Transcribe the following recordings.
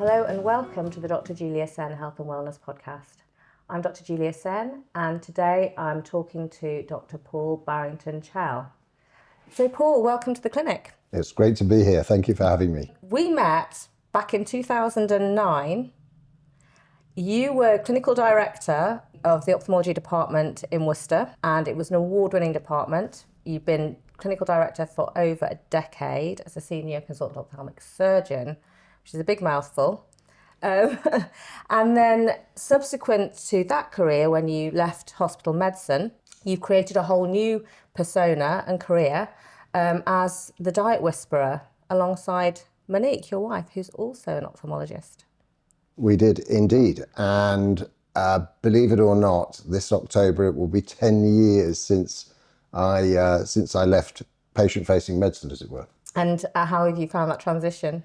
Hello and welcome to the Dr. Julia Sen Health and Wellness Podcast. I'm Dr. Julia Sen and today I'm talking to Dr. Paul Barrington Chell. So Paul, welcome to the clinic. It's great to be here. Thank you for having me. We met back in 2009. You were clinical director of the ophthalmology department in Worcester, and it was an award-winning department. You've been clinical director for over a decade as a senior consultant ophthalmic surgeon, which is a big mouthful. And then subsequent to that career, when you left hospital medicine, you created a whole new persona and career as the diet whisperer alongside Monique, your wife, who's also an ophthalmologist. We did indeed. And believe it or not, this October it will be 10 years since I left patient-facing medicine, as it were. And how have you found that transition?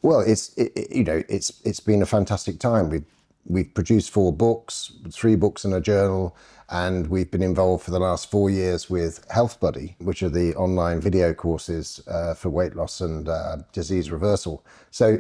Well, it's been a fantastic time. We've produced 4 books, 3 books and a journal, and we've been involved for the last 4 years with Health Buddy, which are the online video courses for weight loss and disease reversal. So,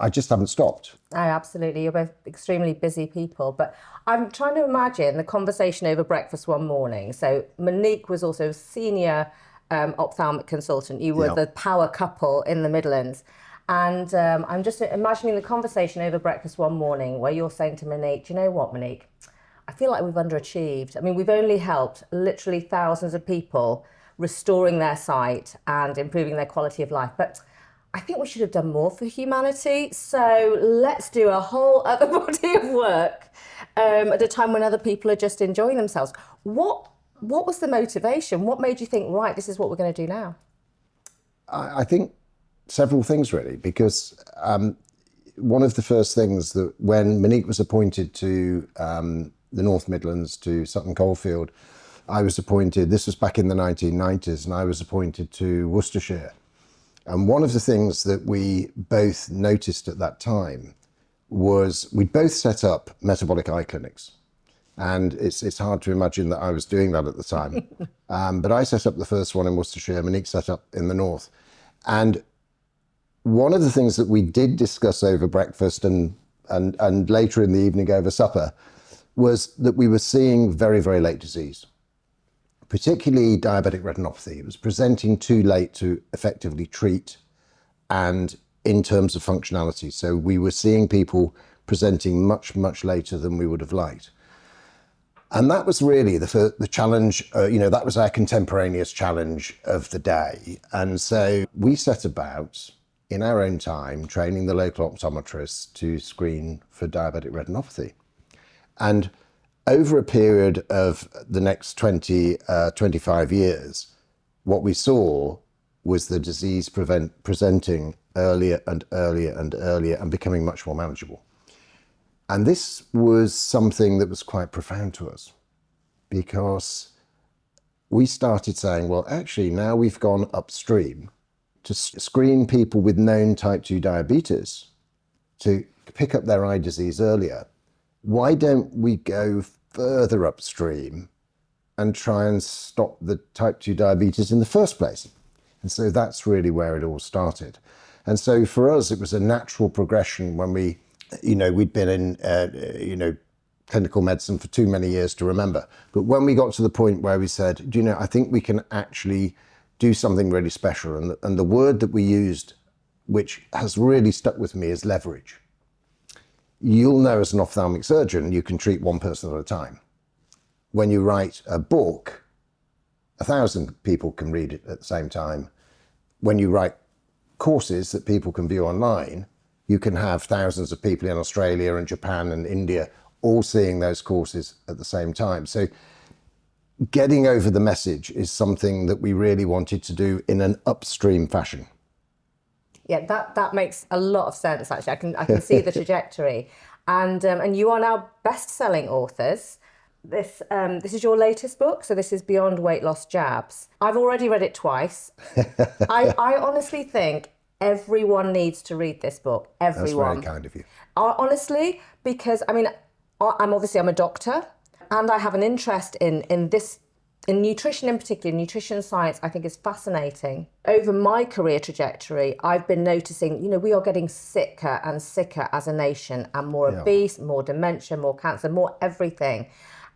I just haven't stopped. Oh, absolutely. You're both extremely busy people, but I'm trying to imagine the conversation over breakfast one morning. So Monique was also a senior ophthalmic consultant. You were the power couple in the Midlands. And I'm just imagining the conversation over breakfast one morning where you're saying to Monique, do you know what, Monique? I feel like we've underachieved. I mean, we've only helped literally thousands of people restoring their sight and improving their quality of life. But I think we should have done more for humanity. So let's do a whole other body of work at a time when other people are just enjoying themselves. What was the motivation? What made you think, right, this is what we're going to do now? I think several things, really, because one of the first things that when Monique was appointed to the North Midlands, to Sutton Coldfield, I was appointed, this was back in the 1990s, and I was appointed to Worcestershire. And one of the things that we both noticed at that time was we'd both set up metabolic eye clinics. And it's hard to imagine that I was doing that at the time. But I set up the first one in Worcestershire, Monique set up in the north. And one of the things that we did discuss over breakfast and later in the evening over supper was that we were seeing very, very late disease, particularly diabetic retinopathy. It was presenting too late to effectively treat and in terms of functionality. So we were seeing people presenting much, much later than we would have liked. And that was really the challenge, that was our contemporaneous challenge of the day. And so we set about, in our own time, training the local optometrists to screen for diabetic retinopathy. And over a period of the next 25 years, what we saw was the disease presenting earlier and earlier and earlier and becoming much more manageable. And this was something that was quite profound to us because we started saying, well, actually, now we've gone upstream to screen people with known type 2 diabetes to pick up their eye disease earlier. Why don't we go further upstream and try and stop the type 2 diabetes in the first place? And so that's really where it all started. And so for us, it was a natural progression when we'd been in, clinical medicine for too many years to remember. But when we got to the point where we said, I think we can actually do something really special. And the word that we used, which has really stuck with me, is leverage. You'll know as an ophthalmic surgeon, you can treat one person at a time. When you write a book, 1,000 people can read it at the same time. When you write courses that people can view online, you can have thousands of people in Australia and Japan and India all seeing those courses at the same time. So getting over the message is something that we really wanted to do in an upstream fashion. Yeah, that makes a lot of sense, actually. I can see the trajectory. And you are now best-selling authors. This is your latest book, so this is Beyond Weight Loss Jabs. I've already read it twice. I honestly think everyone needs to read this book. Everyone. That's very kind of you. Honestly, because I'm a doctor, and I have an interest in this In nutrition in particular, nutrition science, I think is fascinating. Over my career trajectory, I've been noticing, we are getting sicker and sicker as a nation, and more obese, more dementia, more cancer, more everything.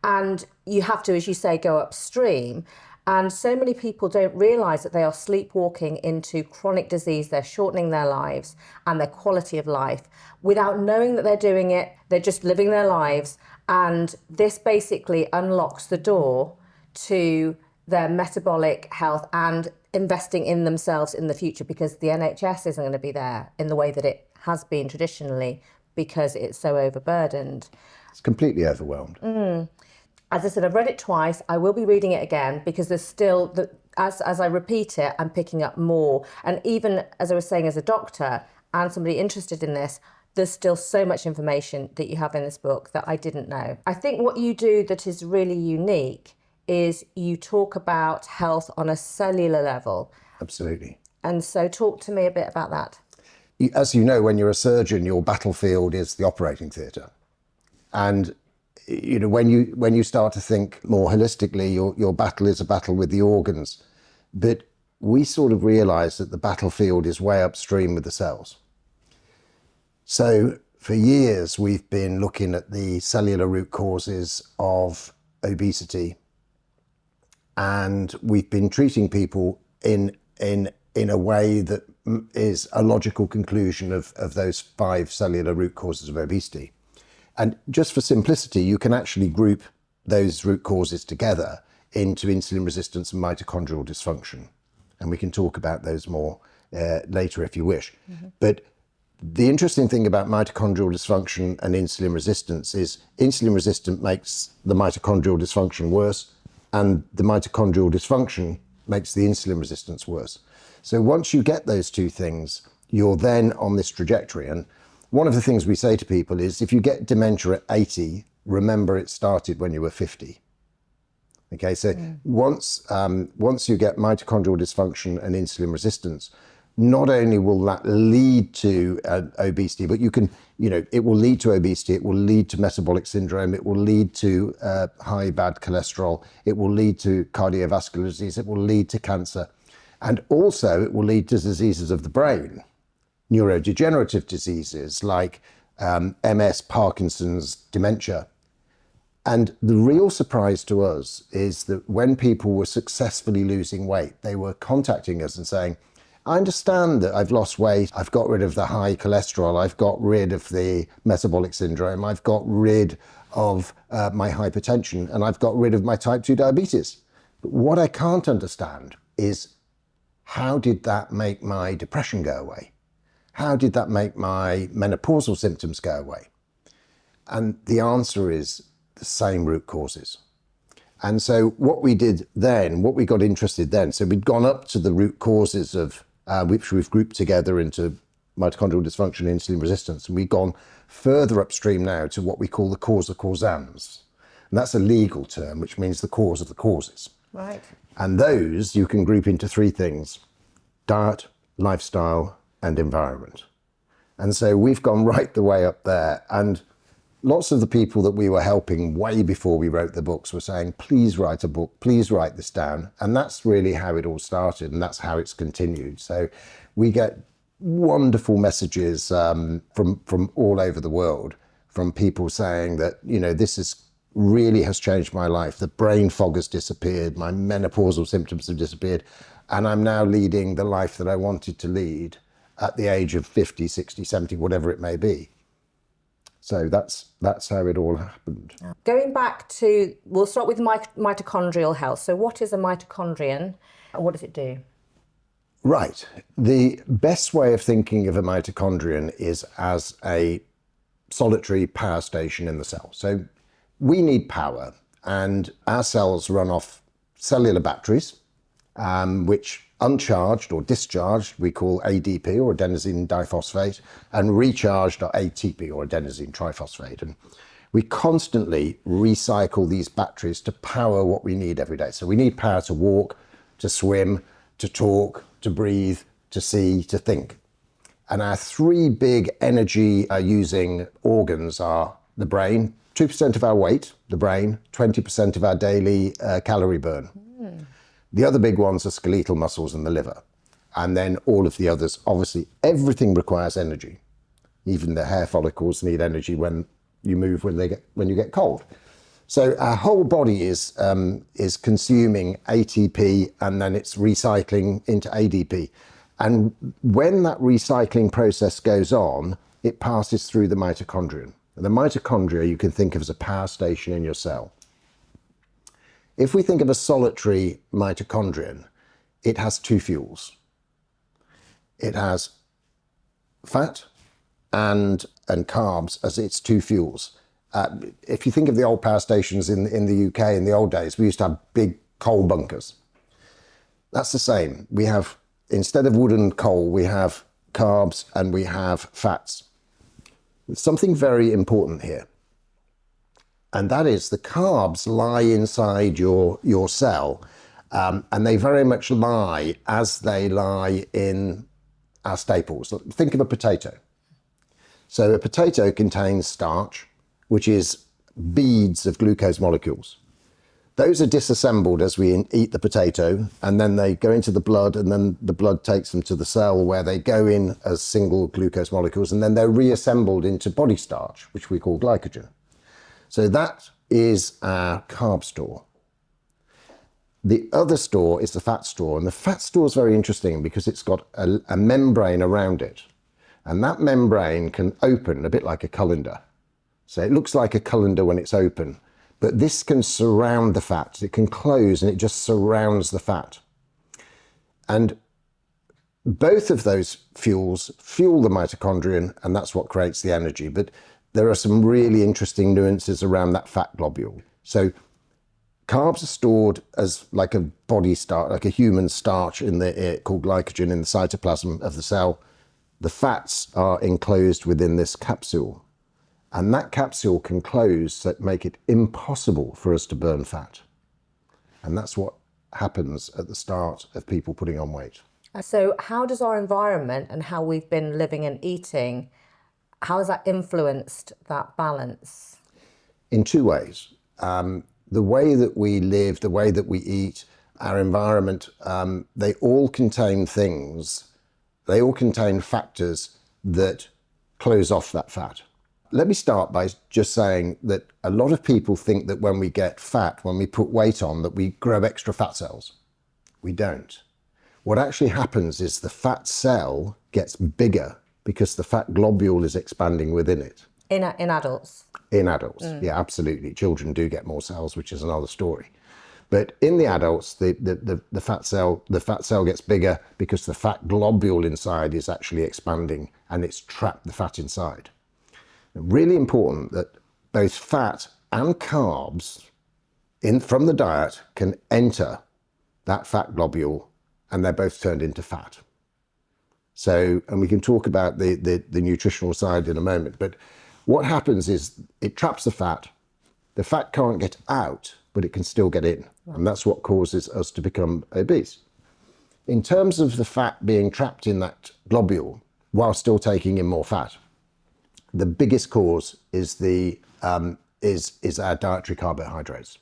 And you have to, as you say, go upstream. And so many people don't realise that they are sleepwalking into chronic disease. They're shortening their lives and their quality of life without knowing that they're doing it. They're just living their lives. And this basically unlocks the door to their metabolic health and investing in themselves in the future, because the NHS isn't going to be there in the way that it has been traditionally because it's so overburdened. It's completely overwhelmed. As I said, I've read it twice. I will be reading it again because there's still, as I repeat it, I'm picking up more. And even as I was saying, as a doctor and somebody interested in this, there's still so much information that you have in this book that I didn't know. I think what you do that is really unique is you talk about health on a cellular level. Absolutely. And so talk to me a bit about that. As you know, when you're a surgeon, your battlefield is the operating theatre. And when you start to think more holistically, your battle is a battle with the organs. But we sort of realise that the battlefield is way upstream with the cells. So for years, we've been looking at the cellular root causes of obesity, and we've been treating people in a way that is a logical conclusion of those 5 cellular root causes of obesity. And just for simplicity, you can actually group those root causes together into insulin resistance and mitochondrial dysfunction. And we can talk about those more later if you wish. But the interesting thing about mitochondrial dysfunction and insulin resistance is insulin resistance makes the mitochondrial dysfunction worse, and the mitochondrial dysfunction makes the insulin resistance worse. So once you get those two things, you're then on this trajectory. And one of the things we say to people is, if you get dementia at 80, remember it started when you were 50. Okay, so once you get mitochondrial dysfunction and insulin resistance, not only will that lead to obesity, but it will lead to obesity, it will lead to metabolic syndrome, it will lead to high bad cholesterol, it will lead to cardiovascular disease, it will lead to cancer, and also it will lead to diseases of the brain. Neurodegenerative diseases like MS, Parkinson's, dementia. And the real surprise to us is that when people were successfully losing weight, they were contacting us and saying, I understand that I've lost weight, I've got rid of the high cholesterol, I've got rid of the metabolic syndrome, I've got rid of my hypertension, and I've got rid of my type 2 diabetes. But what I can't understand is, how did that make my depression go away? How did that make my menopausal symptoms go away? And the answer is the same root causes. And so what we did then, what we got interested then, so we'd gone up to the root causes of, which we've grouped together into mitochondrial dysfunction, insulin resistance, and we've gone further upstream now to what we call the causa causans. And that's a legal term, which means the cause of the causes. Right. And those you can group into 3 things: diet, lifestyle, and environment. And so we've gone right the way up there. And lots of the people that we were helping way before we wrote the books were saying, please write a book, please write this down. And that's really how it all started, and that's how it's continued. So we get wonderful messages from all over the world, from people saying that, this really has changed my life. The brain fog has disappeared, my menopausal symptoms have disappeared, and I'm now leading the life that I wanted to lead at the age of 50, 60, 70, whatever it may be. So that's how it all happened. Going back to, we'll start with mitochondrial health. So what is a mitochondrion? What does it do? Right. The best way of thinking of a mitochondrion is as a solitary power station in the cell. So we need power, and our cells run off cellular batteries, which uncharged or discharged we call ADP, or adenosine diphosphate, and recharged are ATP, or adenosine triphosphate. And we constantly recycle these batteries to power what we need every day. So we need power to walk, to swim, to talk, to breathe, to see, to think. And our 3 big energy using organs are the brain, 2% of our weight, the brain, 20% of our daily calorie burn. The other big ones are skeletal muscles and the liver. And then all of the others, obviously, everything requires energy. Even the hair follicles need energy when you move, when you get cold. So our whole body is consuming ATP, and then it's recycling into ADP. And when that recycling process goes on, it passes through the mitochondrion. The mitochondria you can think of as a power station in your cell. If we think of a solitary mitochondrion, it has two fuels. It has fat and carbs as its two fuels. If you think of the old power stations in the UK in the old days, we used to have big coal bunkers. That's the same. We have, instead of wood and coal, we have carbs and we have fats. There's something very important here. And that is the carbs lie inside your cell, and they very much lie as they lie in our staples. Think of a potato. So a potato contains starch, which is beads of glucose molecules. Those are disassembled as we eat the potato, and then they go into the blood, and then the blood takes them to the cell where they go in as single glucose molecules, and then they're reassembled into body starch, which we call glycogen. So that is our carb store. The other store is the fat store, and the fat store is very interesting because it's got a membrane around it, and that membrane can open a bit like a colander. So it looks like a colander when it's open, but this can surround the fat. It can close and it just surrounds the fat. And both of those fuels fuel the mitochondrion, and that's what creates the energy. But there are some really interesting nuances around that fat globule. So carbs are stored as like a body starch, like a human starch called glycogen in the cytoplasm of the cell. The fats are enclosed within this capsule, and that capsule can close to make it impossible for us to burn fat. And that's what happens at the start of people putting on weight. So how does our environment and how we've been living and eating, how has that influenced that balance? In two ways. The way that we live, the way that we eat, our environment, they all contain factors that close off that fat. Let me start by just saying that a lot of people think that when we get fat, when we put weight on, that we grow extra fat cells. We don't. What actually happens is the fat cell gets bigger because the fat globule is expanding within it. In adults? In adults, yeah, absolutely. Children do get more cells, which is another story. But in the adults, the fat cell gets bigger because the fat globule inside is actually expanding and it's trapped the fat inside. Really important that both fat and carbs from the diet can enter that fat globule, and they're both turned into fat. So, and we can talk about the nutritional side in a moment, but what happens is it traps the fat can't get out, but it can still get in. And that's what causes us to become obese. In terms of the fat being trapped in that globule while still taking in more fat, the biggest cause is our dietary carbohydrates.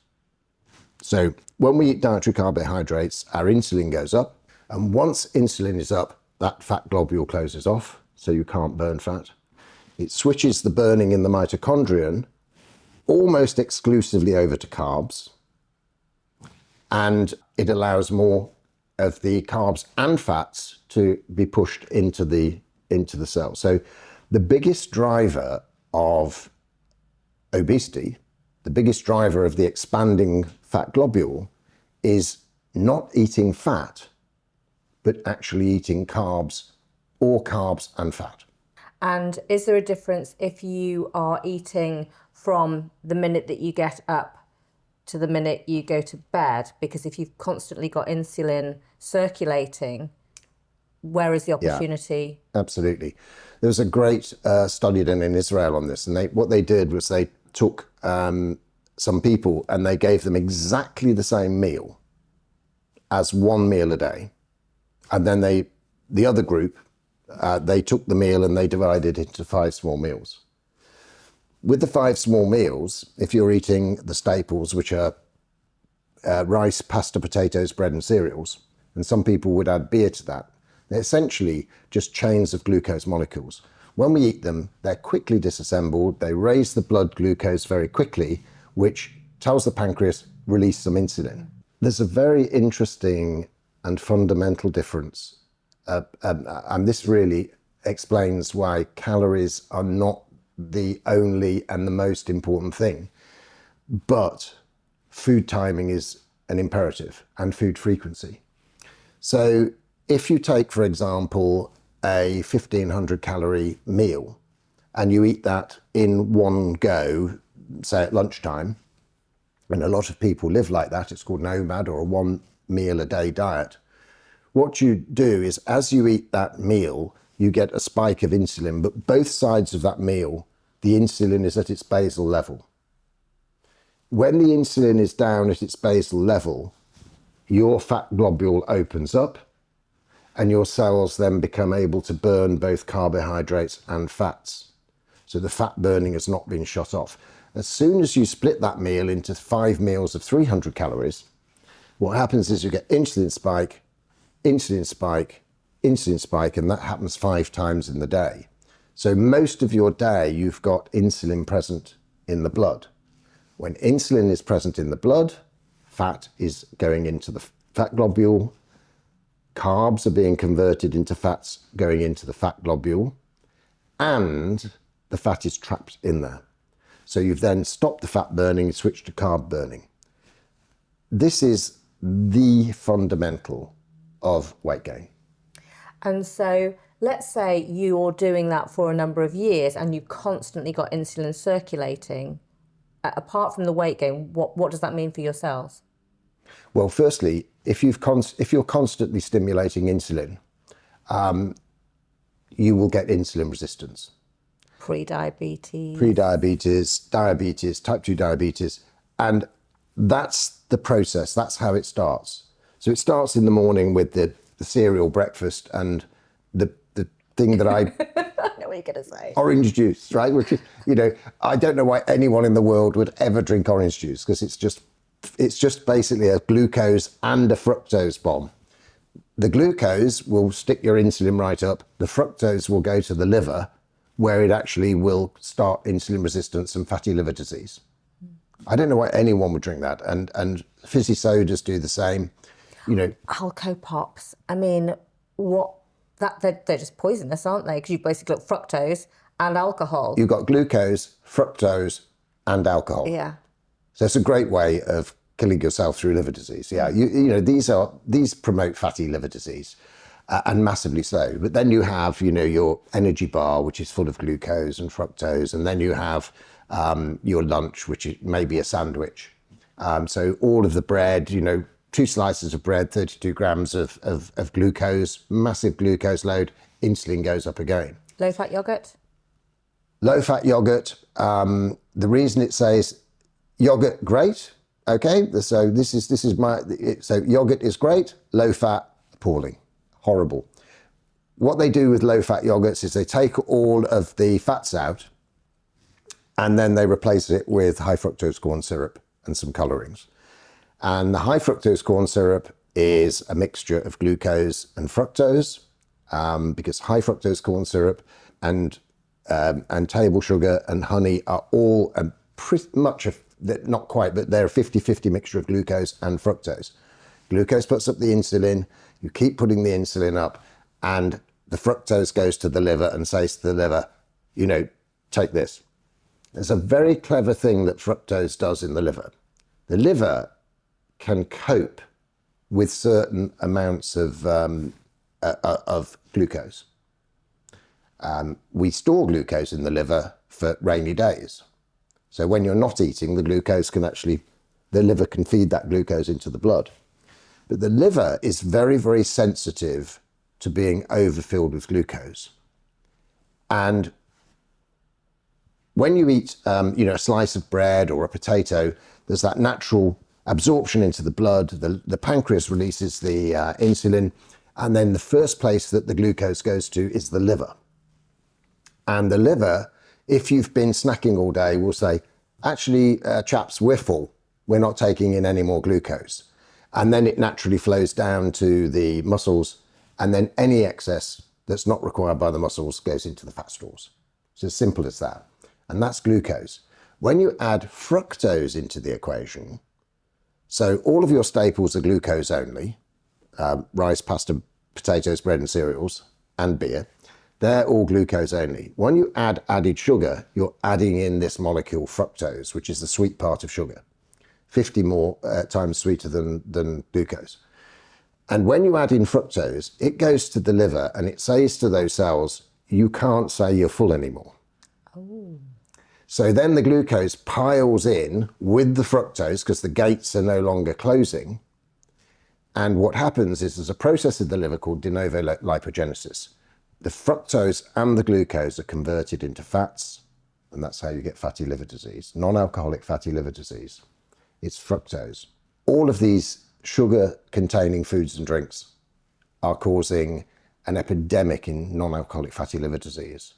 So when we eat dietary carbohydrates, our insulin goes up, and once insulin is up, that fat globule closes off, so you can't burn fat. It switches the burning in the mitochondrion almost exclusively over to carbs, and it allows more of the carbs and fats to be pushed into the cell. So the biggest driver of obesity, the biggest driver of the expanding fat globule, is not eating fat, but actually eating carbs and fat. And is there a difference if you are eating from the minute that you get up to the minute you go to bed? Because if you've constantly got insulin circulating, where is the opportunity? Yeah, absolutely. There was a great study done in Israel on this, and what they did was they took some people and they gave them exactly the same meal as one meal a day. And then the other group, they took the meal and they divided it into 5 small meals. With the 5 small meals, if you're eating the staples, which are rice, pasta, potatoes, bread and cereals, and some people would add beer to that. They're essentially just chains of glucose molecules. When we eat them, they're quickly disassembled. They raise the blood glucose very quickly, which tells the pancreas, release some insulin. There's a very interesting and fundamental difference. And this really explains why calories are not the only and the most important thing. But food timing is an imperative, and food frequency. So if you take, for example, a 1,500 calorie meal and you eat that in one go, say at lunchtime, and a lot of people live like that, it's called NOMAD or a 1 meal a day diet. What you do is as you eat that meal, you get a spike of insulin, but both sides of that meal, the insulin is at its basal level. When the insulin is down at its basal level, your fat globule opens up and your cells then become able to burn both carbohydrates and fats. So the fat burning has not been shut off. As soon as you split that meal into 5 meals of 300 calories, what happens is you get insulin spike, insulin spike, insulin spike, and that happens 5 times in the day. So most of your day, you've got insulin present in the blood. When insulin is present in the blood, fat is going into the fat globule, carbs are being converted into fats going into the fat globule, and the fat is trapped in there. So you've then stopped the fat burning and switched to carb burning. This is the fundamental of weight gain. And so let's say you're doing that for a number of years and you've constantly got insulin circulating. Apart from the weight gain, what does that mean for your cells? Well, firstly, if you're constantly stimulating insulin, you will get insulin resistance. Pre-diabetes, diabetes, type 2 diabetes. And that's the process. That's how it starts. So it starts in the morning with the cereal breakfast and the thing that I know what you're going to say. Orange juice, right? Which is, I don't know why anyone in the world would ever drink orange juice, because it's just basically a glucose and a fructose bomb. The glucose will stick your insulin right up. The fructose will go to the liver, where it actually will start insulin resistance and fatty liver disease. I don't know why anyone would drink that. And fizzy sodas do the same. Alco Pops. I mean, they're just poisonous, aren't they? Because you've basically got fructose and alcohol. You've got glucose, fructose, and alcohol. Yeah. So it's a great way of killing yourself through liver disease. Yeah, these promote fatty liver disease, and massively so. But then you have, your energy bar, which is full of glucose and fructose, and then you have your lunch, which may be a sandwich. So all of the bread, 2 slices of bread, 32 grams of glucose, massive glucose load, insulin goes up again. Low-fat yogurt? Low-fat yogurt, the reason it says yogurt, great, okay? So so yogurt is great, low-fat, appalling, horrible. What they do with low-fat yogurts is they take all of the fats out and then they replace it with high fructose corn syrup and some colorings. And the high fructose corn syrup is a mixture of glucose and fructose, because high fructose corn syrup and table sugar and honey are all pretty much, not quite, but they're a 50-50 mixture of glucose and fructose. Glucose puts up the insulin, you keep putting the insulin up, and the fructose goes to the liver and says to the liver, take this. There's a very clever thing that fructose does in the liver. The liver can cope with certain amounts of glucose. We store glucose in the liver for rainy days. So when you're not eating, the liver can feed that glucose into the blood. But the liver is very, very sensitive to being overfilled with glucose. And when you eat, a slice of bread or a potato, there's that natural absorption into the blood. The pancreas releases the insulin, and then the first place that the glucose goes to is the liver. And the liver, if you've been snacking all day, will say, actually, chaps, we're full. we're not taking in any more glucose. And then it naturally flows down to the muscles, and then any excess that's not required by the muscles goes into the fat stores. It's as simple as that. And that's glucose. When you add fructose into the equation, so all of your staples are glucose only, rice, pasta, potatoes, bread and cereals, and beer, they're all glucose only. When you add added sugar, you're adding in this molecule fructose, which is the sweet part of sugar, 50 more times sweeter than glucose. And when you add in fructose, it goes to the liver and it says to those cells, you can't say you're full anymore. Oh. So then the glucose piles in with the fructose because the gates are no longer closing. And what happens is there's a process in the liver called de novo lipogenesis. The fructose and the glucose are converted into fats, and that's how you get fatty liver disease, non-alcoholic fatty liver disease. It's fructose. All of these sugar-containing foods and drinks are causing an epidemic in non-alcoholic fatty liver disease.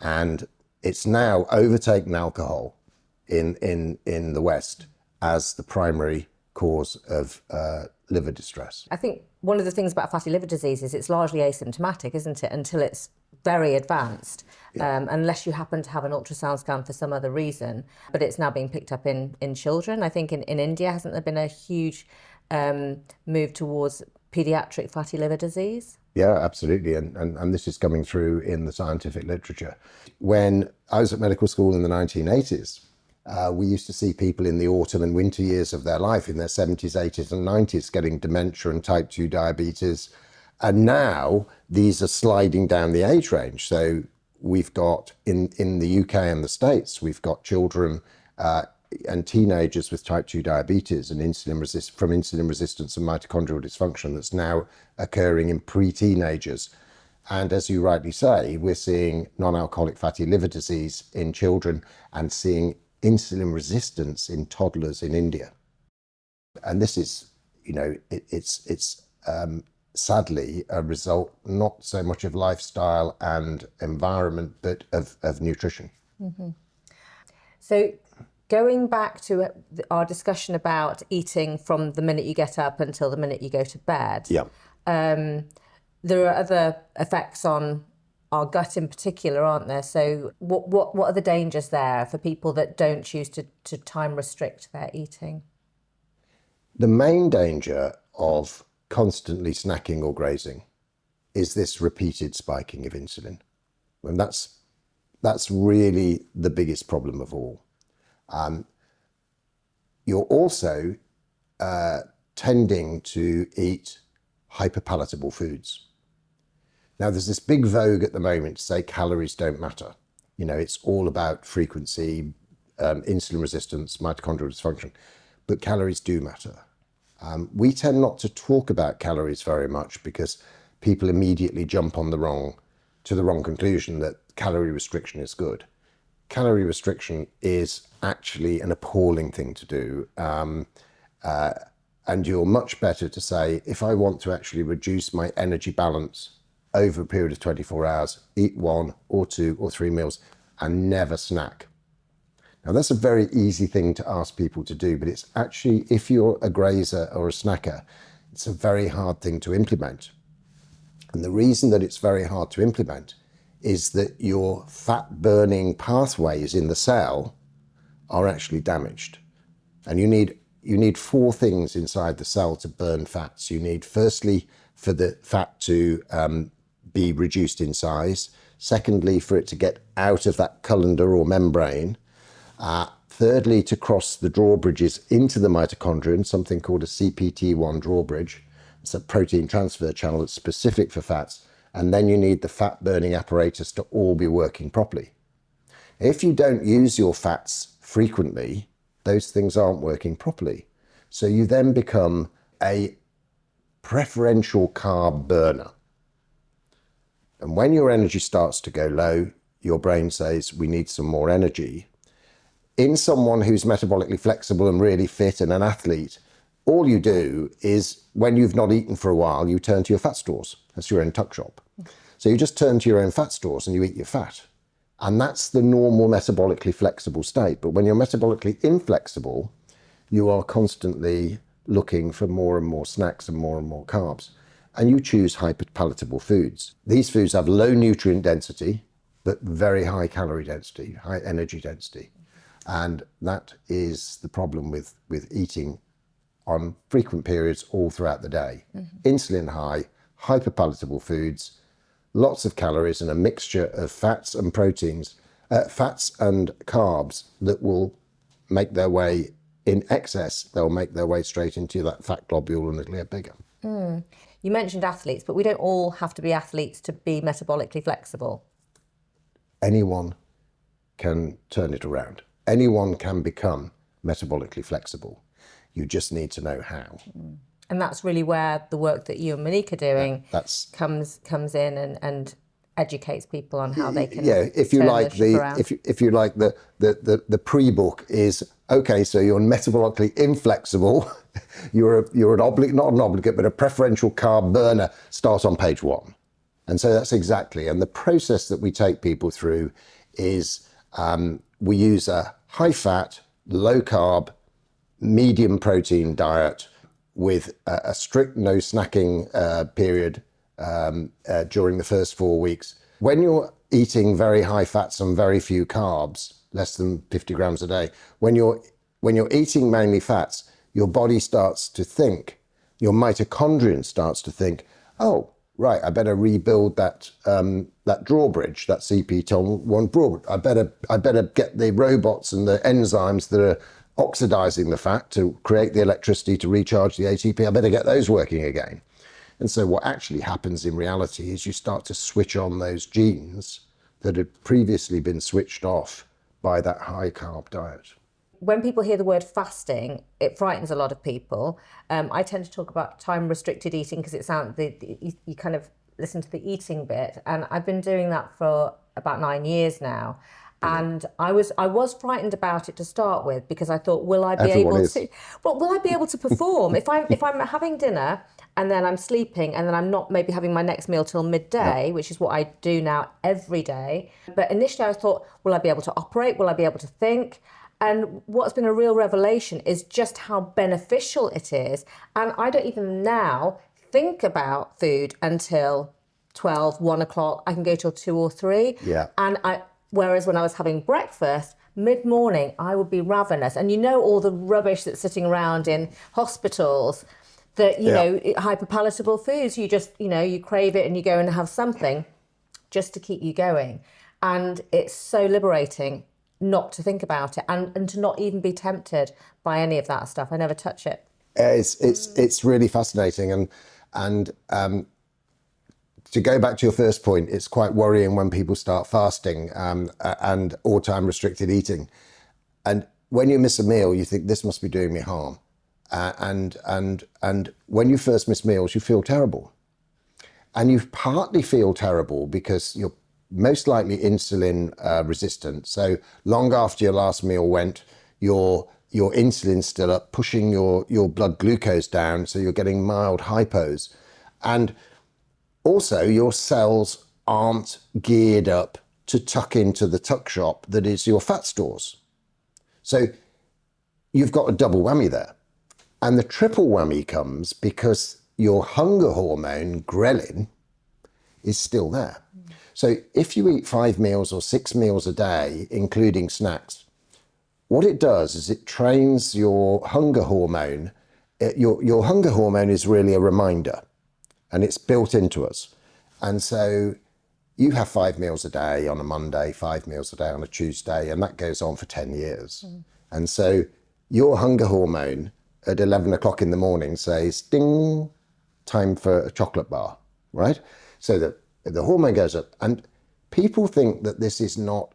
And it's now overtaken alcohol in the West as the primary cause of liver distress. I think one of the things about fatty liver disease is it's largely asymptomatic, isn't it, until it's very advanced, unless you happen to have an ultrasound scan for some other reason. But it's now being picked up in children. I think in India, hasn't there been a huge move towards paediatric fatty liver disease? Yeah, absolutely. And this is coming through in the scientific literature. When I was at medical school in the 1980s, we used to see people in the autumn and winter years of their life, in their 70s, 80s and 90s, getting dementia and type 2 diabetes. And now these are sliding down the age range. So we've got, in the UK and the States, we've got children and teenagers with type 2 diabetes and from insulin resistance and mitochondrial dysfunction that's now occurring in pre-teenagers. And as you rightly say, we're seeing non-alcoholic fatty liver disease in children and seeing insulin resistance in toddlers in India. And this is, it's sadly a result not so much of lifestyle and environment, but of nutrition. Mm-hmm. So going back to our discussion about eating from the minute you get up until the minute you go to bed, there are other effects on our gut in particular, aren't there? So what are the dangers there for people that don't choose to time restrict their eating? The main danger of constantly snacking or grazing is this repeated spiking of insulin. And that's really the biggest problem of all. You're also tending to eat hyperpalatable foods. Now, there's this big vogue at the moment to say calories don't matter. It's all about frequency, insulin resistance, mitochondrial dysfunction, but calories do matter. We tend not to talk about calories very much because people immediately jump on to the wrong conclusion that calorie restriction is good. Calorie restriction is actually an appalling thing to do. And you're much better to say, if I want to actually reduce my energy balance over a period of 24 hours, eat 1 or 2 or 3 meals and never snack. Now, that's a very easy thing to ask people to do, but it's actually, if you're a grazer or a snacker, it's a very hard thing to implement. And the reason that it's very hard to implement is that your fat burning pathways in the cell are actually damaged. And you need 4 things inside the cell to burn fats. You need, firstly, for the fat to be reduced in size. Secondly, for it to get out of that colander or membrane. Thirdly, to cross the drawbridges into the mitochondrion, something called a CPT1 drawbridge. It's a protein transfer channel that's specific for fats. And then you need the fat burning apparatus to all be working properly. If you don't use your fats frequently, those things aren't working properly. So you then become a preferential carb burner. And when your energy starts to go low, your brain says, we need some more energy. In someone who's metabolically flexible and really fit and an athlete, all you do is, when you've not eaten for a while, you turn to your fat stores. That's your own tuck shop. So you just turn to your own fat stores and you eat your fat. And that's the normal metabolically flexible state. But when you're metabolically inflexible, you are constantly looking for more and more snacks and more carbs. And you choose hyperpalatable foods. These foods have low nutrient density, but very high calorie density, high energy density. And that is the problem with eating on frequent periods all throughout the day. Insulin high, hyperpalatable foods, lots of calories and a mixture of fats and proteins, fats and carbs that will make their way in excess. They'll make their way straight into that fat globule and it'll get bigger. You mentioned athletes, but we don't all have to be athletes to be metabolically flexible. Anyone can turn it around. Anyone can become metabolically flexible. You just need to know how. And that's really where the work that you and Monique are doing comes in and educates people on how they can. Yeah, if you like if you like the pre-book is okay. So you're metabolically inflexible. you're an not an obligate, but a preferential carb burner. Start on page 1, and so that's exactly. And the process that we take people through is we use a high fat, low carb, medium protein diet with a strict no snacking period during the first 4 weeks. When you're eating very high fats and very few carbs, less than 50 grams a day, when you're eating mainly fats, your body starts to think, your mitochondrion starts to think, oh, right, I better rebuild that drawbridge, that CP1 drawbridge. I better get the robots and the enzymes that are oxidizing the fat to create the electricity to recharge the ATP. I better get those working again. And so what actually happens in reality is you start to switch on those genes that had previously been switched off by that high carb diet. When people hear the word fasting, it frightens a lot of people. I tend to talk about time restricted eating because it sounds you kind of listen to the eating bit, and I've been doing that for about 9 years now. And I was frightened about it to start with because I thought, will I be able to perform if I'm having dinner and then I'm sleeping and then I'm not maybe having my next meal till midday, which is what I do now every day. But initially I thought, will I be able to operate? Will I be able to think? And what's been a real revelation is just how beneficial it is. And I don't even now think about food until 12, 1 o'clock. I can go till 2 or 3. Yeah. Whereas when I was having breakfast, mid-morning, I would be ravenous. And you know all the rubbish that's sitting around in hospitals, that, you know, hyperpalatable foods, you just, you crave it and you go and have something just to keep you going. And it's so liberating not to think about it and to not even be tempted by any of that stuff. I never touch it. It's really fascinating. And to go back to your first point, it's quite worrying when people start fasting and or time restricted eating. And when you miss a meal, you think this must be doing me harm. And when you first miss meals, you feel terrible. And you partly feel terrible because you're most likely insulin resistant. So long after your last meal went, your insulin's still up, pushing your blood glucose down, so you're getting mild hypos. And also, your cells aren't geared up to tuck into the tuck shop that is your fat stores. So you've got a double whammy there. And the triple whammy comes because your hunger hormone, ghrelin, is still there. So if you eat 5 meals or 6 meals a day, including snacks, what it does is it trains your hunger hormone. Your hunger hormone is really a reminder. And it's built into us. And so you have 5 meals a day on a Monday, 5 meals a day on a Tuesday, and that goes on for 10 years. And so your hunger hormone at 11 o'clock in the morning says, ding, time for a chocolate bar, right? So the hormone goes up. And people think that this is not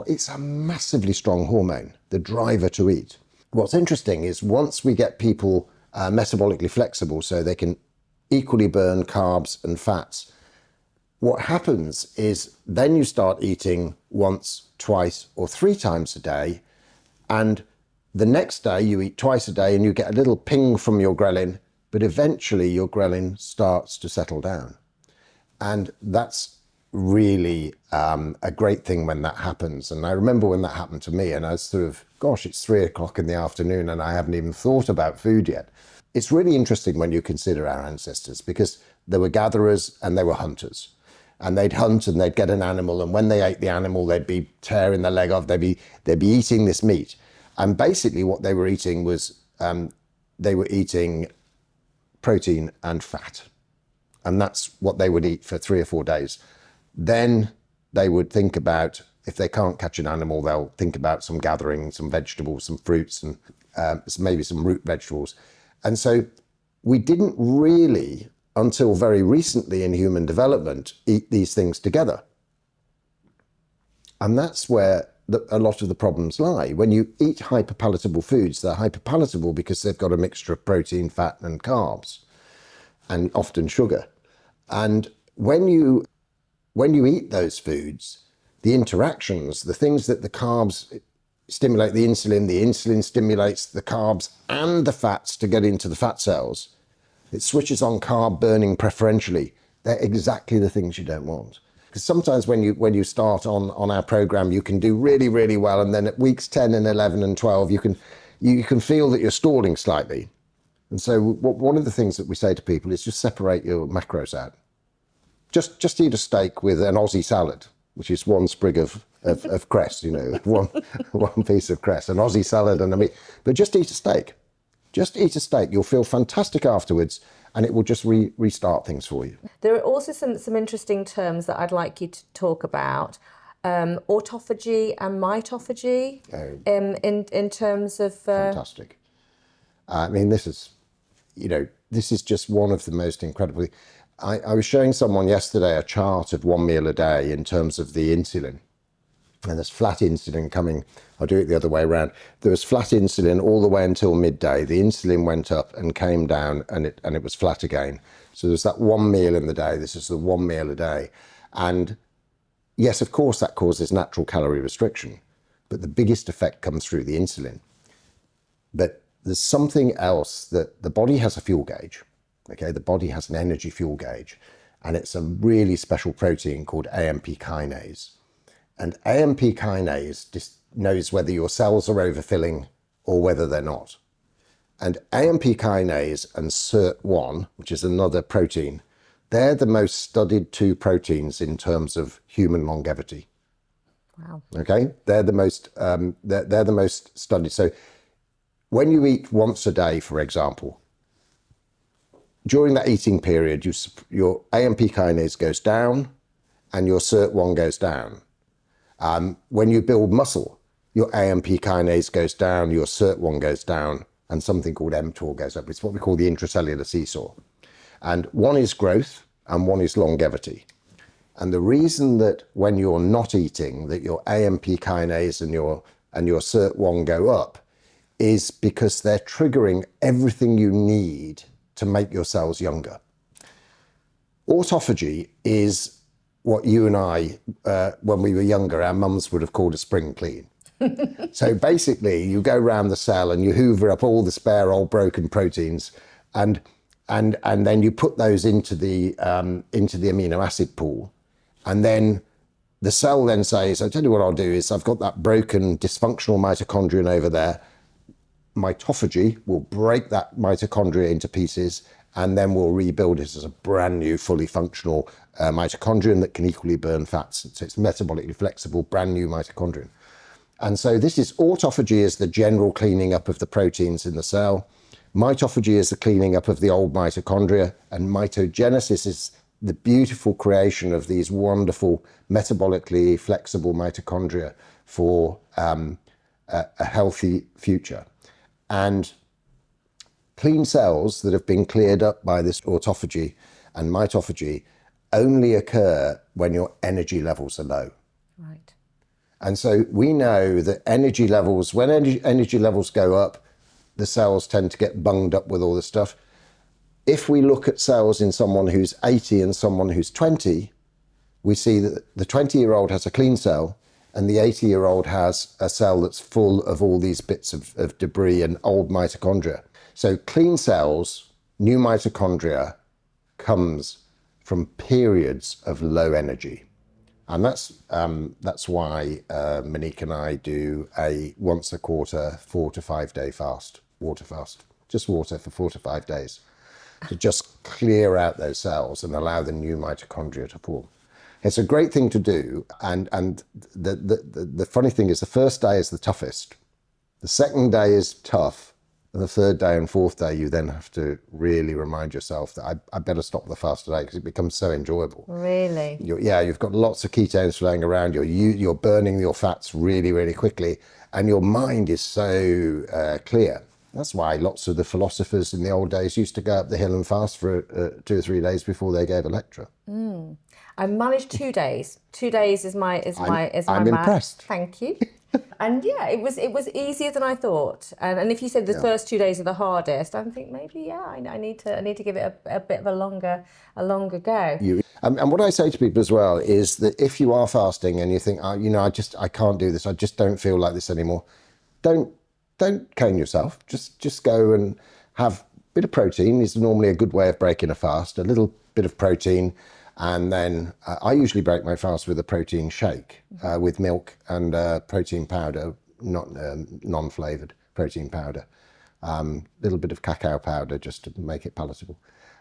it's a massively strong hormone, the driver to eat. What's interesting is once we get people metabolically flexible so they can equally burn carbs and fats, what happens is then you start eating once, twice, or 3 times a day, and the next day you eat twice a day and you get a little ping from your ghrelin, but eventually your ghrelin starts to settle down. And that's really a great thing when that happens. And I remember when that happened to me, and I was sort of, gosh, it's 3 o'clock in the afternoon and I haven't even thought about food yet. It's really interesting when you consider our ancestors, because they were gatherers and they were hunters. And they'd hunt and they'd get an animal, and when they ate the animal, they'd be tearing the leg off, they'd be eating this meat. And basically what they were eating was, they were eating protein and fat. And that's what they would eat for 3 or 4 days. Then they would think about, if they can't catch an animal, they'll think about some gathering, some vegetables, some fruits, and maybe some root vegetables. And so we didn't really, until very recently in human development, eat these things together. And that's where a lot of the problems lie. When you eat hyperpalatable foods, they're hyperpalatable because they've got a mixture of protein, fat, and carbs, and often sugar. And when you eat those foods, the interactions, the things that the carbs stimulate the insulin stimulates the carbs and the fats to get into the fat cells. It switches on carb burning preferentially. They're exactly the things you don't want. Because sometimes when you start on our program, you can do really, really well. And then at weeks 10 and 11 and 12, you can feel that you're stalling slightly. And so one of the things that we say to people is just separate your macros out. Just eat a steak with an Aussie salad, which is one sprig of cress, one piece of cress, an Aussie salad and a meat. But just eat a steak. Just eat a steak. You'll feel fantastic afterwards, and it will just restart things for you. There are also some interesting terms that I'd like you to talk about. Autophagy and mitophagy in terms of... Fantastic. I mean, this is just one of the most incredible... I was showing someone yesterday a chart of 1 meal a day in terms of the insulin. And there's flat insulin coming. I'll do it the other way around. There was flat insulin all the way until midday. The insulin went up and came down, and it was flat again. So there's that 1 meal in the day. This is the 1 meal a day. And yes, of course, that causes natural calorie restriction. But the biggest effect comes through the insulin. But there's something else, that the body has a fuel gauge. Okay, the body has an energy fuel gauge, and it's a really special protein called AMP kinase. And AMP kinase just knows whether your cells are overfilling or whether they're not. And AMP kinase and SIRT1, which is another protein, they're the most studied 2 proteins in terms of human longevity. Wow. Okay, they're the most studied. So when you eat once a day, for example, during that eating period, your AMP kinase goes down and your SIRT1 goes down. When you build muscle, your AMP kinase goes down, your SIRT1 goes down, and something called mTOR goes up. It's what we call the intracellular seesaw. And one is growth and one is longevity. And the reason that when you're not eating, that your AMP kinase and your SIRT1 go up is because they're triggering everything you need to make your cells younger. Autophagy is what you and I, when we were younger, our mums would have called a spring clean. So basically, you go around the cell and you hoover up all the spare old broken proteins, and then you put those into the amino acid pool, and then the cell then says, "I tell you what I'll do is I've got that broken dysfunctional mitochondrion over there. Mitophagy will break that mitochondria into pieces, and then we'll rebuild it as a brand new, fully functional mitochondrion that can equally burn fats. So it's metabolically flexible, brand new mitochondrion." And so this is autophagy, is the general cleaning up of the proteins in the cell. Mitophagy is the cleaning up of the old mitochondria, and mitogenesis is the beautiful creation of these wonderful metabolically flexible mitochondria for a healthy future. And clean cells that have been cleared up by this autophagy and mitophagy only occur when your energy levels are low. Right. And so we know that energy levels, when energy levels go up, the cells tend to get bunged up with all this stuff. If we look at cells in someone who's 80 and someone who's 20, we see that the 20-year-old has a clean cell and the 80-year-old has a cell that's full of all these bits of debris and old mitochondria. So clean cells, new mitochondria, comes from periods of low energy. And that's why Monique and I do a once a quarter 4 to 5 day fast, water fast, just water for 4 to 5 days to just clear out those cells and allow the new mitochondria to form. It's a great thing to do, and the funny thing is the first day is the toughest. The second day is tough, and the third day and fourth day you then have to really remind yourself that I better stop the fast today because it becomes so enjoyable. Really? You've got lots of ketones flowing around. You're burning your fats really, really quickly, and your mind is so clear. That's why lots of the philosophers in the old days used to go up the hill and fast for 2 or 3 days before they gave a lecture. I managed 2 days. 2 days is my I'm max. impressed. Thank you. And yeah, it was easier than I thought. And if you said the first 2 days are the hardest, I think maybe I need to give it a bit of a longer go. And what I say to people as well is that if you are fasting and you think, I can't do this, I just don't feel like this anymore, don't cane yourself. Just go and have a bit of protein. Is normally a good way of breaking a fast. A little bit of protein. And then I usually break my fast with a protein shake with milk and protein powder, not non-flavoured protein powder. Little bit of cacao powder just to make it palatable.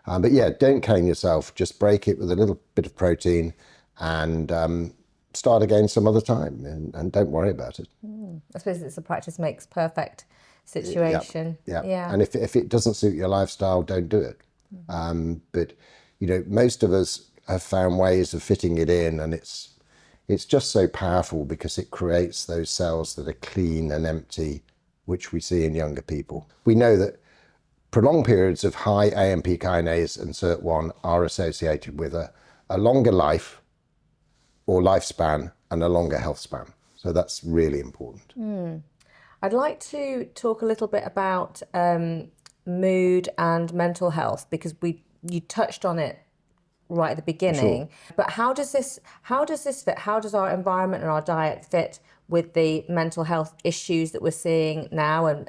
But yeah, don't cane yourself. Just break it with a little bit of protein and start again some other time and don't worry about it. I suppose it's a practice makes perfect situation. Yeah. And if it doesn't suit your lifestyle, don't do it. But most of us have found ways of fitting it in, and it's just so powerful because it creates those cells that are clean and empty, which we see in younger people. We know that prolonged periods of high AMP kinase and SIRT1 are associated with a longer life or lifespan and a longer health span. So that's really important. I'd like to talk a little bit about mood and mental health because you touched on it right at the beginning. Sure. But how does this fit? How does our environment and our diet fit with the mental health issues that we're seeing now and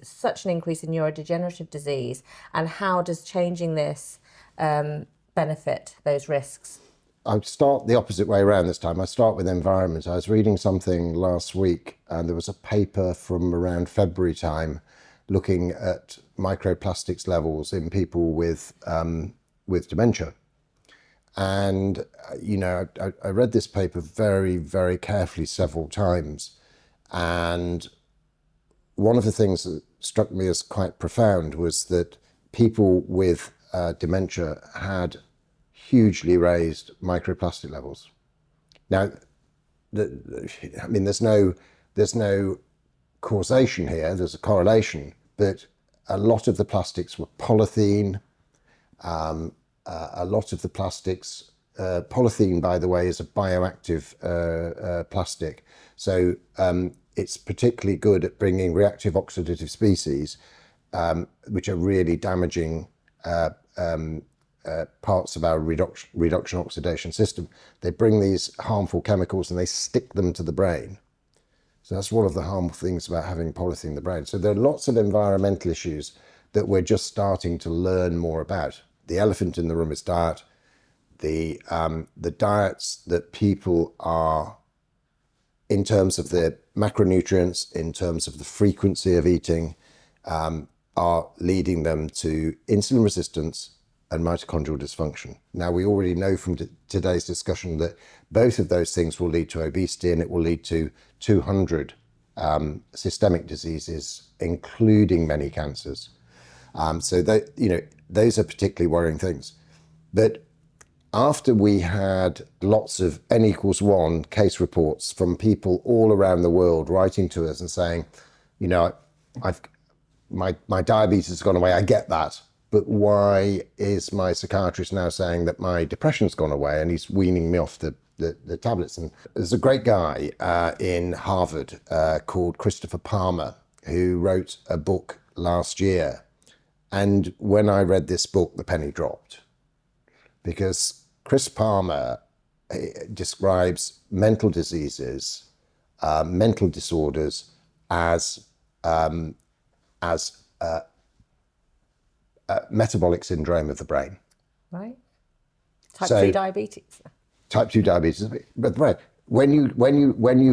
such an increase in neurodegenerative disease? And how does changing this benefit those risks? I start the opposite way around this time. I start with environment. I was reading something last week and there was a paper from around February time looking at microplastics levels in people with dementia. And, I read this paper very, very carefully several times. And one of the things that struck me as quite profound was that people with dementia had hugely raised microplastic levels. Now, there's no causation here, there's a correlation, but a lot of the plastics were polythene. A lot of the plastics, polythene, by the way, is a bioactive plastic. So it's particularly good at bringing reactive oxidative species, which are really damaging parts of our reduction oxidation system. They bring these harmful chemicals and they stick them to the brain. So that's one of the harmful things about having polythene in the brain. So there are lots of environmental issues that we're just starting to learn more about. The elephant in the room is diet. The diets that people are, in terms of their macronutrients, in terms of the frequency of eating, are leading them to insulin resistance and mitochondrial dysfunction. Now, we already know from today's discussion that both of those things will lead to obesity and it will lead to 200 systemic diseases, including many cancers. So those are particularly worrying things. But after we had lots of N=1 case reports from people all around the world writing to us and saying, my diabetes has gone away, I get that, but why is my psychiatrist now saying that my depression's gone away and he's weaning me off the tablets? And there's a great guy in Harvard called Christopher Palmer who wrote a book last year. And when I read this book, the penny dropped, because Chris Palmer describes mental diseases, mental disorders as metabolic syndrome of the brain. Right. Type 2 diabetes. type 2 diabetes. But right, when you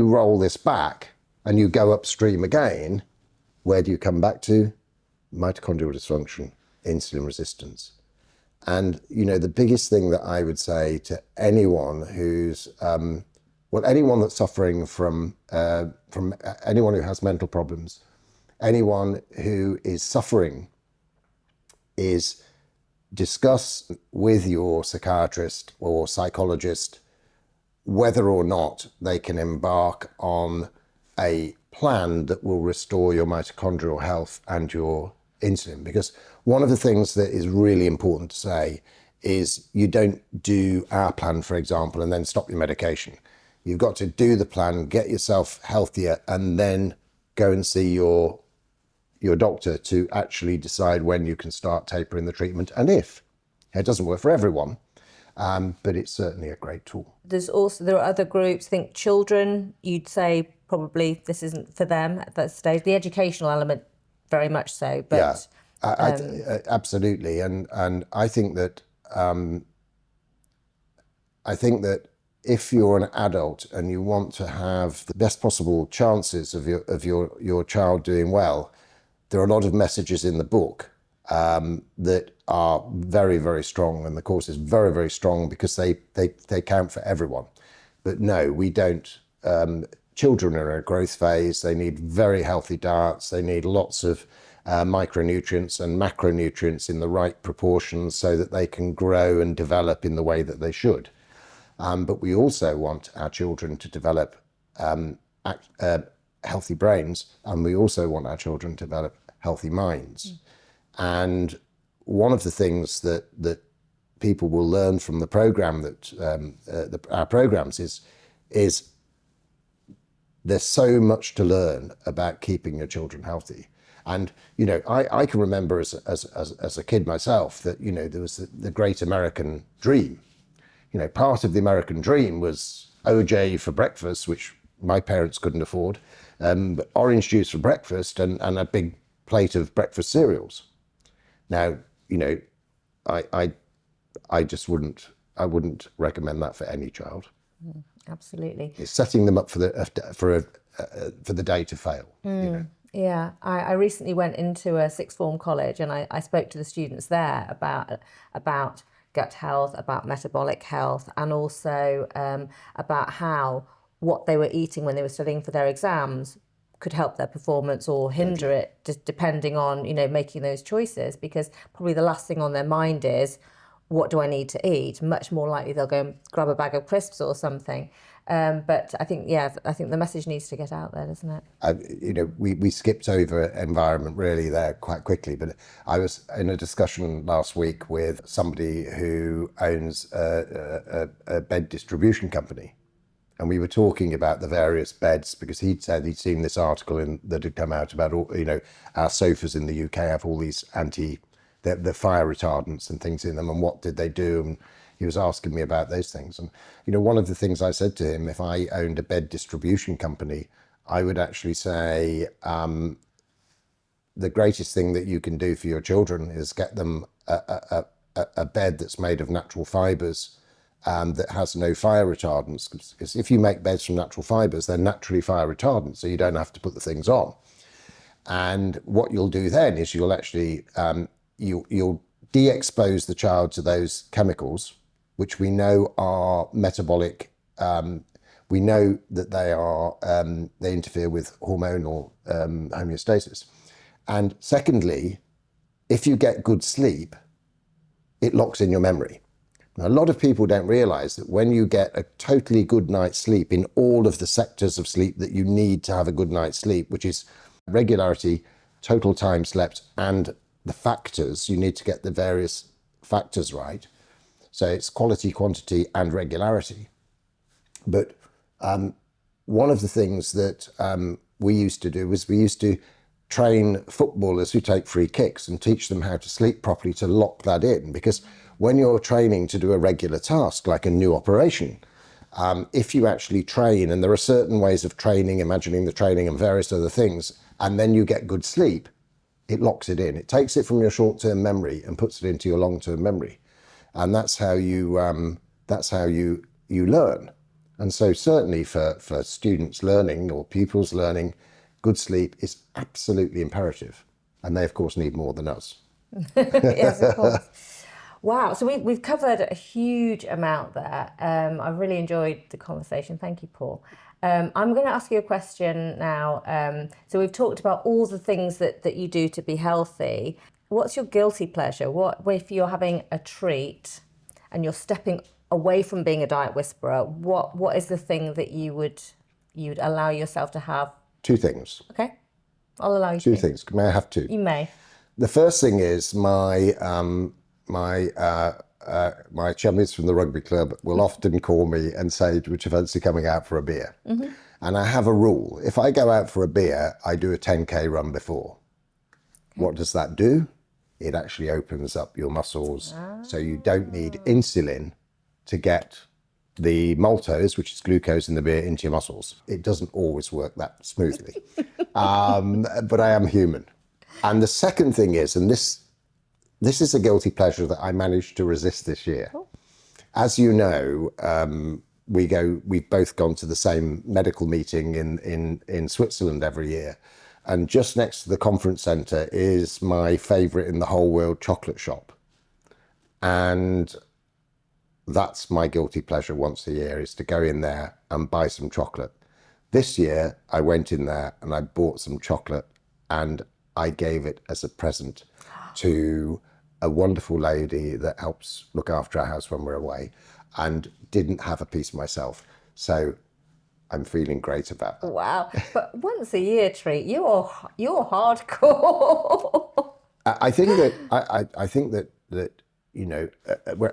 roll this back and you go upstream again, where do you come back to? Mitochondrial dysfunction, insulin resistance. And, the biggest thing that I would say to anyone who's, anyone that's suffering from anyone who has mental problems, anyone who is suffering, is discuss with your psychiatrist or psychologist whether or not they can embark on a plan that will restore your mitochondrial health and your insulin. Because one of the things that is really important to say is you don't do our plan, for example, and then stop your medication. You've got to do the plan, get yourself healthier, and then go and see your doctor to actually decide when you can start tapering the treatment, and if. It doesn't work for everyone, but it's certainly a great tool. There are other groups. Think children, you'd say probably this isn't for them at that stage. The educational element, very much so. But yeah, absolutely, and I think that if you're an adult and you want to have the best possible chances of your child doing well, there are a lot of messages in the book that are very, very strong, and the course is very, very strong because they count for everyone. But no, we don't. Children are in a growth phase. They need very healthy diets. They need lots of micronutrients and macronutrients in the right proportions so that they can grow and develop in the way that they should. But we also want our children to develop healthy brains, and we also want our children to develop healthy minds. And one of the things that people will learn from the program, our programs, is there's so much to learn about keeping your children healthy. And I can remember as a kid myself that there was the great American dream. Part of the American dream was OJ for breakfast, which my parents couldn't afford, but orange juice for breakfast and a big plate of breakfast cereals. Now, I just wouldn't recommend that for any child. Absolutely. It's setting them up for the day to fail. Yeah, I recently went into a sixth form college, and I spoke to the students there about gut health, about metabolic health, and also about how what they were eating when they were studying for their exams could help their performance or hinder it, just depending on making those choices. Because probably the last thing on their mind is, what do I need to eat? Much more likely they'll go and grab a bag of crisps or something. But I think the message needs to get out there, doesn't it? We skipped over environment really there quite quickly, but I was in a discussion last week with somebody who owns a bed distribution company. And we were talking about the various beds because he'd said he'd seen this article that had come out about our sofas in the UK have all these the fire retardants and things in them, and what did they do? And he was asking me about those things. And one of the things I said to him, if I owned a bed distribution company, I would actually say the greatest thing that you can do for your children is get them a bed that's made of natural fibres. That has no fire retardants, because if you make beds from natural fibres, they're naturally fire retardant, so you don't have to put the things on. And what you'll do then is you'll actually you'll de-expose the child to those chemicals, which we know are metabolic. We know that they interfere with hormonal homeostasis. And secondly, if you get good sleep, it locks in your memory. Now, a lot of people don't realise that when you get a totally good night's sleep in all of the sectors of sleep that you need to have a good night's sleep, which is regularity, total time slept, and the factors, you need to get the various factors right. So it's quality, quantity, and regularity. But one of the things that we used to do was we used to train footballers who take free kicks and teach them how to sleep properly to lock that in. Because when you're training to do a regular task, like a new operation, if you actually train, and there are certain ways of training, imagining the training and various other things, and then you get good sleep, it locks it in. It takes it from your short-term memory and puts it into your long-term memory. And that's how you you learn. And so certainly for students learning or pupils learning, good sleep is absolutely imperative. And they, of course, need more than us. Yes, of course. Wow. So we've covered a huge amount there. I've really enjoyed the conversation. Thank you, Paul. I'm going to ask you a question now. So we've talked about all the things that you do to be healthy. What's your guilty pleasure? What if you're having a treat and you're stepping away from being a diet whisperer? What is the thing that you'd allow yourself to have? 2 things. Okay, I'll allow you 2 to. things. May I have 2? You may. The first thing is my chummies from the rugby club will often call me and say, would you fancy coming out for a beer? Mm-hmm. And I have a rule. If I go out for a beer, I do a 10K run before. Okay. What does that do? It actually opens up your muscles. So you don't need insulin to get the maltose, which is glucose in the beer, into your muscles. It doesn't always work that smoothly. But I am human. And the second thing is, and this is a guilty pleasure that I managed to resist this year. Oh. As you know, we've both gone to the same medical meeting in Switzerland every year. And just next to the conference centre is my favourite in the whole world chocolate shop. And that's my guilty pleasure once a year, is to go in there and buy some chocolate. This year, I went in there and I bought some chocolate and I gave it as a present to a wonderful lady that helps look after our house when we're away, and didn't have a piece myself. So I'm feeling great about that. Wow. But once a year treat, you're hardcore. I think that you know,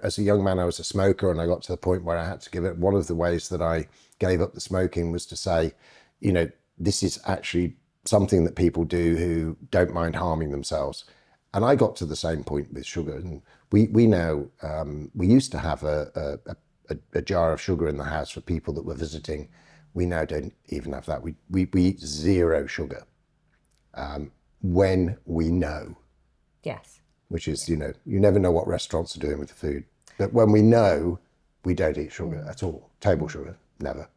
as a young man, I was a smoker, and I got to the point where I had to give it. One of the ways that I gave up the smoking was to say, you know, this is actually something that people do who don't mind harming themselves. And I got to the same point with sugar. And we now, we used to have a jar of sugar in the house for people that were visiting. We now don't even have that. We eat 0 sugar when we know. Yes. Which is, you know, you never know what restaurants are doing with the food. But when we know, we don't eat sugar at all. Table sugar, never.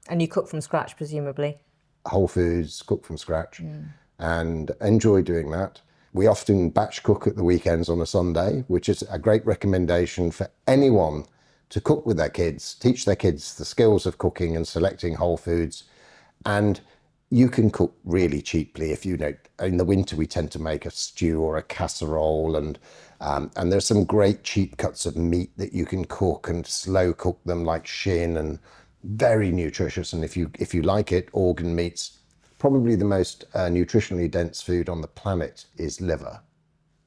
And you cook from scratch, presumably? Whole foods, cook from scratch, and enjoy doing that. We often batch cook at the weekends on a Sunday, which is a great recommendation for anyone to cook with their kids, teach their kids the skills of cooking and selecting whole foods. And you can cook really cheaply. If you know, in the winter we tend to make a stew or a casserole, and there's some great cheap cuts of meat that you can cook and slow cook them, like shin, and very nutritious. And if you like it, organ meats. Probably the most nutritionally dense food on the planet is liver,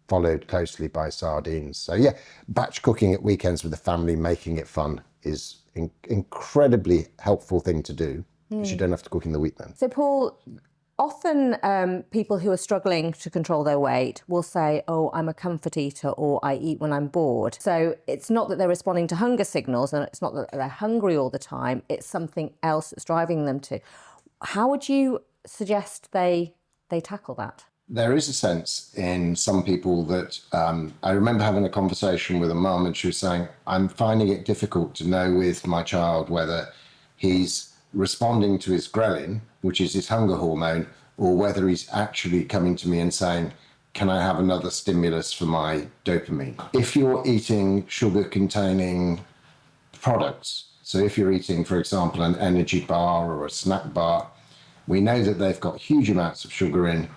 followed closely by sardines. So yeah, batch cooking at weekends with the family, making it fun, is an incredibly helpful thing to do, because you don't have to cook in the week then. So Paul, often people who are struggling to control their weight will say, oh, I'm a comfort eater, or I eat when I'm bored. So it's not that they're responding to hunger signals, and it's not that they're hungry all the time, it's something else that's driving them to. How would you suggest they tackle that? There is a sense in some people that, I remember having a conversation with a mum, and she was saying, I'm finding it difficult to know with my child whether he's responding to his ghrelin, which is his hunger hormone, or whether he's actually coming to me and saying, can I have another stimulus for my dopamine? If you're eating sugar-containing products, so if you're eating, for example, an energy bar or a snack bar, we know that they've got huge amounts of sugar in.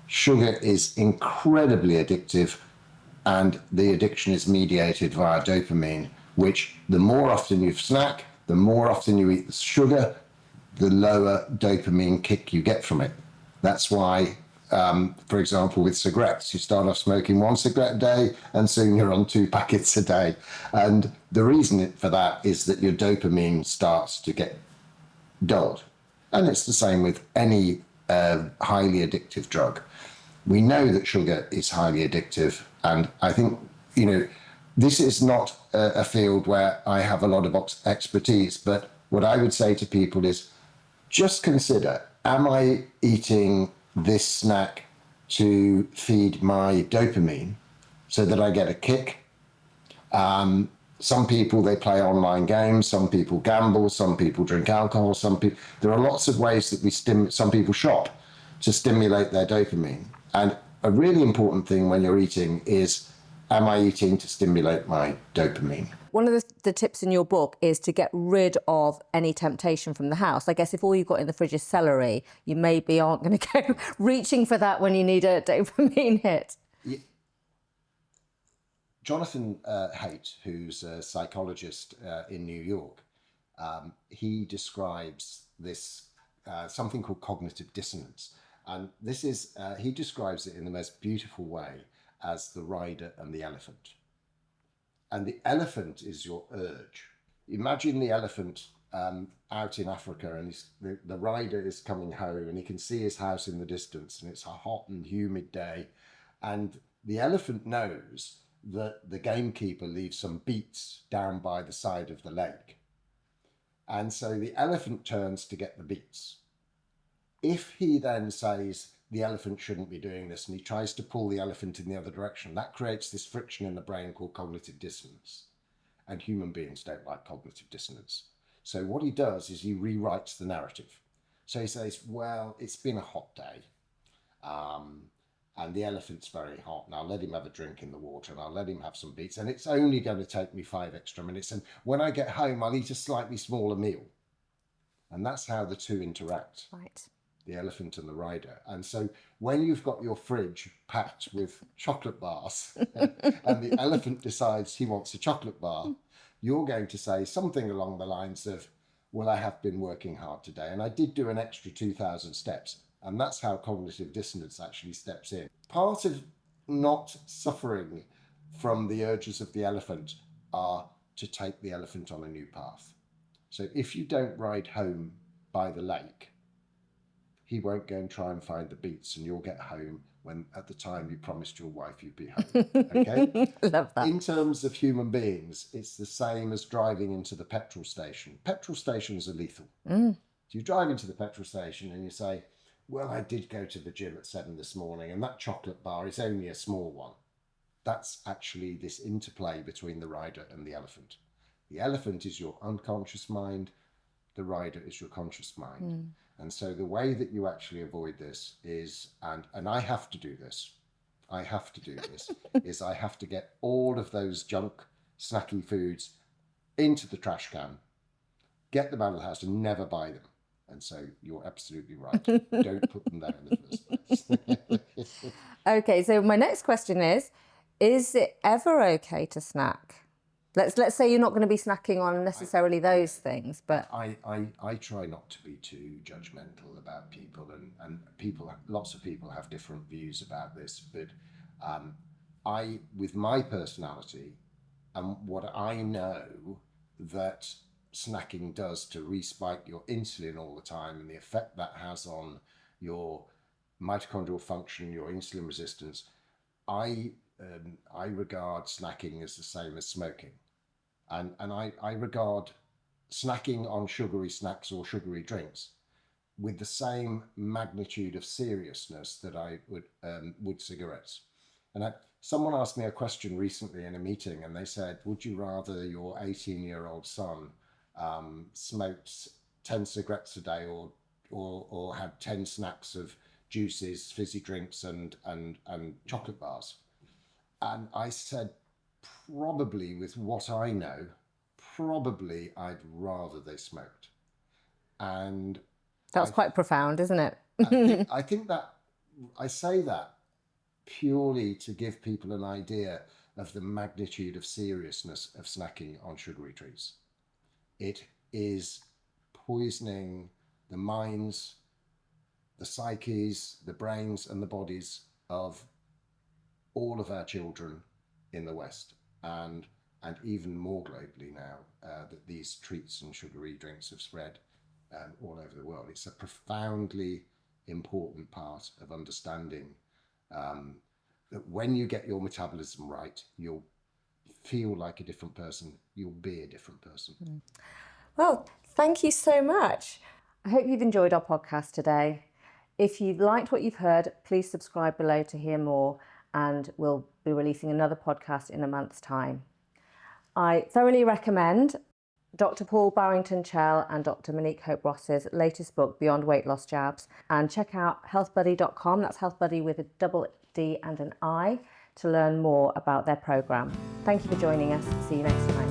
Sugar is incredibly addictive, and the addiction is mediated via dopamine, which the more often you snack, the more often you eat the sugar, the lower dopamine kick you get from it. That's why, for example, with cigarettes, you start off smoking 1 cigarette a day, and soon you're on 2 packets a day. And the reason for that is that your dopamine starts to get dulled. And it's the same with any highly addictive drug. We know that sugar is highly addictive. And I think, you know, this is not a field where I have a lot of expertise, but what I would say to people is just consider, am I eating this snack to feed my dopamine so that I get a kick? Some people, they play online games, some people gamble, some people drink alcohol, there are lots of ways that some people shop to stimulate their dopamine. And a really important thing when you're eating is, am I eating to stimulate my dopamine? One of the tips in your book is to get rid of any temptation from the house. I guess if all you've got in the fridge is celery, you maybe aren't going to go reaching for that when you need a dopamine hit. Yeah. Jonathan Haidt, who's a psychologist in New York, he describes this something called cognitive dissonance. And this is, he describes it in the most beautiful way as the rider and the elephant. And the elephant is your urge. Imagine the elephant out in Africa, and the rider is coming home and he can see his house in the distance, and it's a hot and humid day. And the elephant knows that the gamekeeper leaves some beets down by the side of the lake. And so the elephant turns to get the beets. If he then says the elephant shouldn't be doing this, and he tries to pull the elephant in the other direction, that creates this friction in the brain called cognitive dissonance. And human beings don't like cognitive dissonance. So what he does is he rewrites the narrative. So he says, well, it's been a hot day. And the elephant's very hot, and I'll let him have a drink in the water, and I'll let him have some beets, and it's only going to take me 5 extra minutes. And when I get home, I'll eat a slightly smaller meal. And that's how the two interact. Right. The elephant and the rider. And so when you've got your fridge packed with chocolate bars and the elephant decides he wants a chocolate bar, you're going to say something along the lines of, well, I have been working hard today and I did do an extra 2,000 steps. And that's how cognitive dissonance actually steps in. Part of not suffering from the urges of the elephant are to take the elephant on a new path. So if you don't ride home by the lake, he won't go and try and find the beets, and you'll get home when at the time you promised your wife you'd be home. Okay? Love that. In terms of human beings, it's the same as driving into the petrol station. Petrol stations are lethal. So you drive into the petrol station and you say, well, I did go to the gym at 7 this morning and that chocolate bar is only a small one. That's actually this interplay between the rider and the elephant. The elephant is your unconscious mind. The rider is your conscious mind. And so the way that you actually avoid this is, and I have to do this, is I have to get all of those junk, snacky foods into the trash can, get them out of the house and never buy them. And so you're absolutely right. Don't put them there in the first place. Okay, so my next question is it ever okay to snack? Let's say you're not going to be snacking on necessarily those things, but I try not to be too judgmental about people, and lots of people have different views about this, but with my personality and what I know that snacking does to respike your insulin all the time and the effect that has on your mitochondrial function, your insulin resistance, I regard snacking as the same as smoking. And I regard snacking on sugary snacks or sugary drinks with the same magnitude of seriousness that I would cigarettes. And someone asked me a question recently in a meeting, and they said, would you rather your 18-year-old son smoked 10 cigarettes a day or had 10 snacks of juices, fizzy drinks and chocolate bars? And I said, probably with what I know, probably I'd rather they smoked. And that's quite profound, isn't it? I think that I say that purely to give people an idea of the magnitude of seriousness of snacking on sugary treats. It is poisoning the minds, the psyches, the brains and the bodies of all of our children in the West, and even more globally now that these treats and sugary drinks have spread all over the world. It's a profoundly important part of understanding that when you get your metabolism right, you'll feel like a different person, you'll be a different person. Well, thank you so much. I hope you've enjoyed our podcast today. If you've liked what you've heard, please subscribe below to hear more, and we'll be releasing another podcast in a month's time. I thoroughly recommend Dr Paul Barrington Chell and Dr Monique Hope-Ross's latest book, Beyond Weight Loss Jabs, and check out healthbuddy.com, that's healthbuddy with a double D and an I, to learn more about their programme. Thank you for joining us. See you next time.